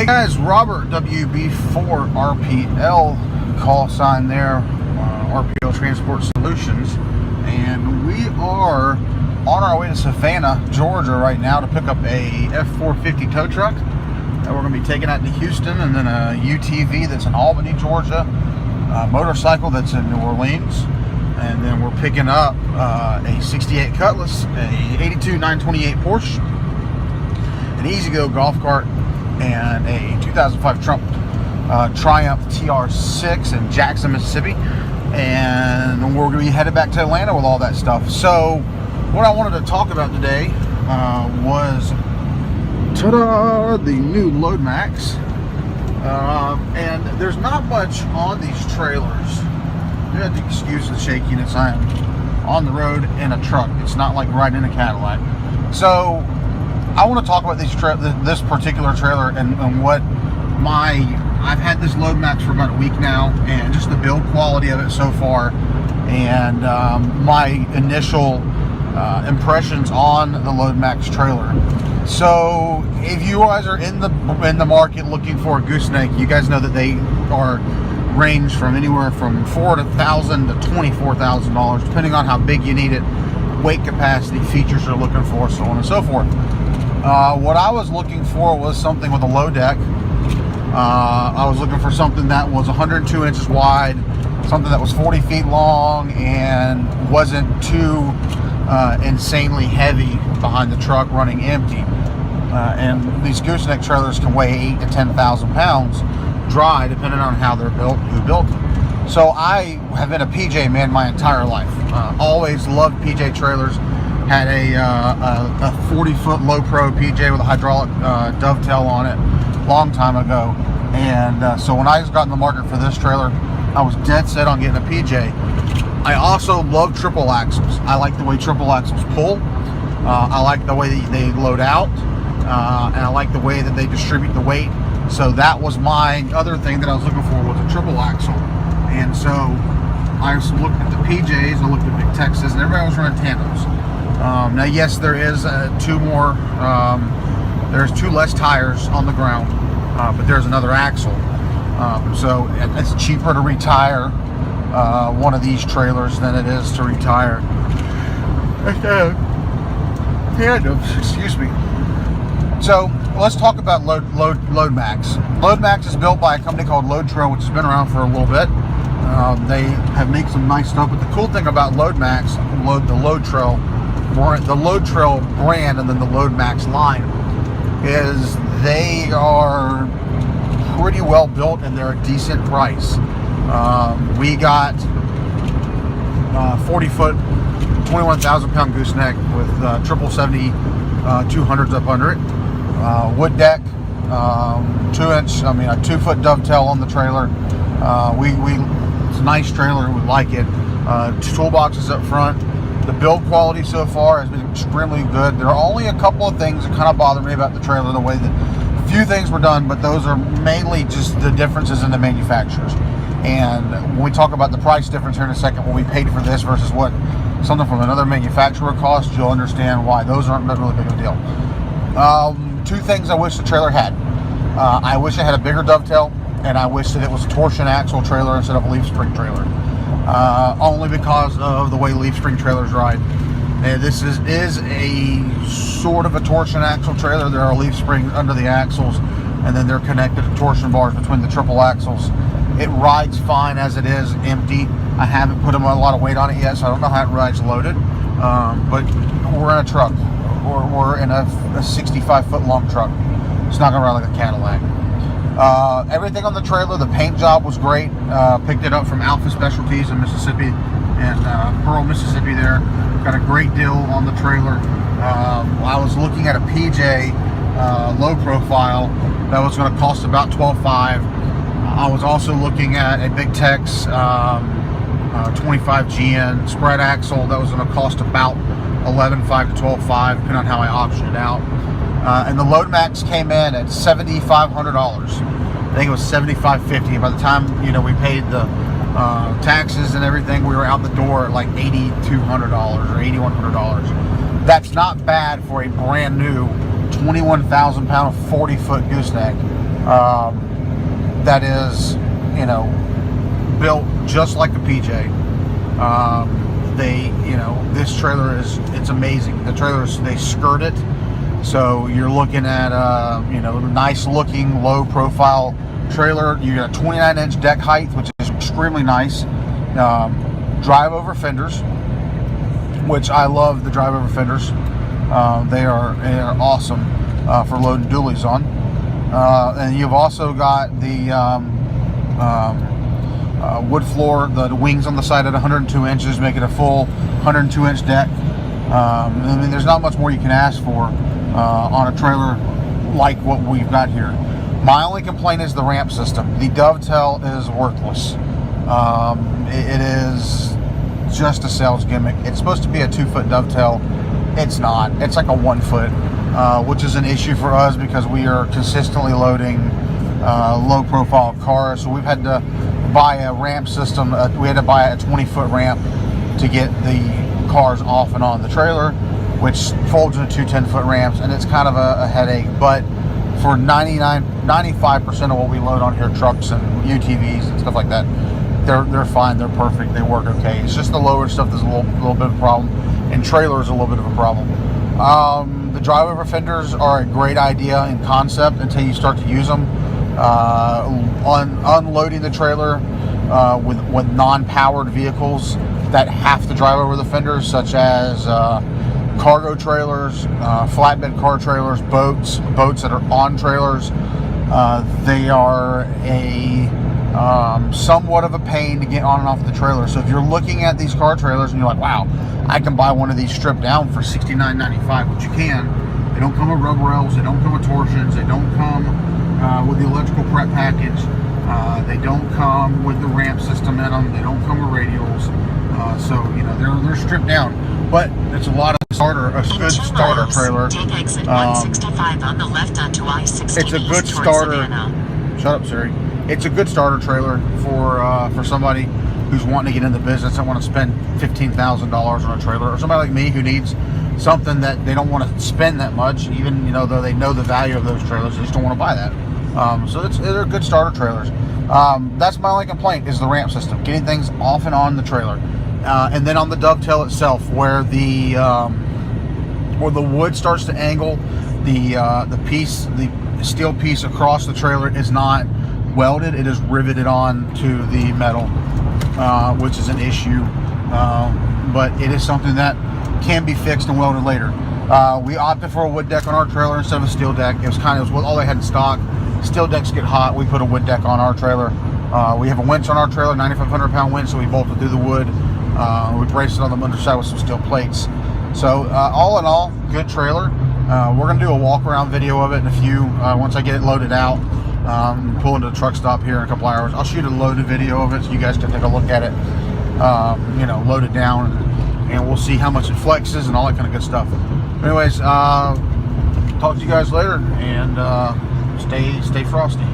Hey guys, Robert WB4RPL call sign there, RPL Transport Solutions, and we are on our way to Savannah, Georgia right now to pick up a F450 tow truck that we're going to be taking out to Houston, and then a UTV that's in Albany, Georgia, a motorcycle that's in New Orleans, and then we're picking up a 68 Cutlass, a 82 928 Porsche, an E-Z-GO golf cart, and a 2005 Triumph TR6 in Jackson, Mississippi, and we're going to be headed back to Atlanta with all that stuff. So what I wanted to talk about today was ta-da, the new Loadmax, and there's not much on these trailers. You have to excuse the shakiness. I am on the road in a truck. It's not like riding in a Cadillac. So I want to talk about this particular trailer and what I've had this Loadmax for about a week now, and just the build quality of it so far, and my initial impressions on the Loadmax trailer. So if you guys are in the market looking for a gooseneck, you guys know that they are range from anywhere from $4,000 to $24,000, depending on how big you need it, weight capacity, features you're looking for, so on and so forth. What I was looking for was something with a low deck. I was looking for something that was 102 inches wide, something that was 40 feet long, and wasn't too insanely heavy behind the truck running empty. And these gooseneck trailers can weigh 8,000 to 10,000 pounds dry, depending on how they're built, who built them. So I have been a PJ man my entire life. Always loved PJ trailers. Had a 40-foot low pro PJ with a hydraulic dovetail on it long time ago, and so when I got in the market for this trailer, I was dead set on getting a PJ. I also love triple axles. I like the way triple axles pull. I like the way that they load out, and I like the way that they distribute the weight. So that was my other thing that I was looking for, was a triple axle. And so I looked at the PJs, I looked at Big Texas, and everybody was running tandems. Now, yes, there is there's two less tires on the ground, but there's another axle. So it's cheaper to retire one of these trailers than it is to retire tandems, excuse me. So let's talk about Loadmax. Loadmax is built by a company called Load Trail, which has been around for a little bit. They have made some nice stuff, but the cool thing about Loadmax, the Load Trail brand, and then the Loadmax line, is they are pretty well built and they're a decent price. We got 40-foot, 21,000 pound gooseneck with 770 200s up under it. Wood deck, a 2-foot dovetail on the trailer. It's a nice trailer. We like it. Toolboxes up front. The build quality so far has been extremely good. There are only a couple of things that kind of bother me about the trailer, the way that a few things were done, but those are mainly just the differences in the manufacturers. And when we talk about the price difference here in a second, when we paid for this versus what something from another manufacturer costs, you'll understand why those aren't really big of a deal. Two things I wish the trailer had. I wish it had a bigger dovetail, and I wish that it was a torsion axle trailer instead of a leaf spring trailer. Only because of the way leaf spring trailers ride. And this is a sort of a torsion axle trailer. There are leaf springs under the axles, and then they're connected to torsion bars between the triple axles. It rides fine as it is, empty. I haven't put a lot of weight on it yet, so I don't know how it rides loaded. But we're in a truck. We're in a 65-foot long truck. It's not going to ride like a Cadillac. Everything on the trailer, the paint job was great. Picked it up from Alpha Specialties in Mississippi, and Pearl, Mississippi there. Got a great deal on the trailer. I was looking at a PJ low profile that was going to cost about $12,500. I was also looking at a Big Tex 25 GN spread axle that was going to cost about $11,500 to $12,500, depending on how I option it out. And the Loadmax came in at $7,500. I think it was $7,550. By the time we paid the taxes and everything, we were out the door at like $8,200 or $8,100. That's not bad for a brand new 21,000 pound 40-foot gooseneck that is, you know, built just like a PJ. This trailer it's amazing. The trailers, they skirt it, so you're looking at nice looking low profile trailer. You got a 29-inch deck height, which is extremely nice. Drive over fenders, which I love the drive over fenders. They are awesome for loading dualies on. And you've also got the wood floor, the wings on the side at 102 inches, make it a full 102-inch deck. I mean, there's not much more you can ask for on a trailer like what we've got here. My only complaint is the ramp system. The dovetail is worthless. It is just a sales gimmick. It's supposed to be a 2-foot dovetail. It's not. It's like a 1 foot, which is an issue for us because we are consistently loading low profile cars. So we've had to buy a ramp system. We had to buy a 20-foot ramp to get the cars off and on the trailer, which folds into 2 10-foot ramps, and it's kind of a headache. But for 95% of what we load on here, trucks and UTVs and stuff like that, they're fine, they're perfect, they work okay. It's just the lower stuff that's a little bit of a problem, and trailers a little bit of a problem. The drive over fenders are a great idea in concept until you start to use them. Unloading the trailer with non-powered vehicles that have to drive over the fenders, such as cargo trailers, flatbed car trailers, boats that are on trailers. They are somewhat of a pain to get on and off the trailer. So if you're looking at these car trailers and you're like, wow, I can buy one of these stripped down for $69.95, which you can. They don't come with rub rails, they don't come with torsions, they don't come with the electrical prep package, they don't come with the ramp system in them, they don't come with radials. So they're stripped down, but it's a lot of good starter trailer. Take exit 165 on the left onto I-60 It's a good starter. Shut up, Siri. It's a good starter trailer for somebody who's wanting to get in the business and want to spend $15,000 on a trailer, or somebody like me who needs something that they don't want to spend that much, even though they know the value of those trailers, they just don't want to buy that. So they're good starter trailers. That's my only complaint, is the ramp system, getting things off and on the trailer. And then on the dovetail itself, where the wood starts to angle, the steel piece across the trailer is not welded; it is riveted on to the metal, which is an issue. But it is something that can be fixed and welded later. We opted for a wood deck on our trailer instead of a steel deck. It was all they had in stock. Steel decks get hot. We put a wood deck on our trailer. We have a winch on our trailer, 9,500-pound winch, so we bolted through the wood. We braced it on the underside with some steel plates. So all in all, good trailer. We're going to do a walk-around video of it in a few, once I get it loaded out. Pull into the truck stop here in a couple hours. I'll shoot a loaded video of it so you guys can take a look at it, load it down, and we'll see how much it flexes and all that kind of good stuff. Anyways, talk to you guys later, and stay frosty.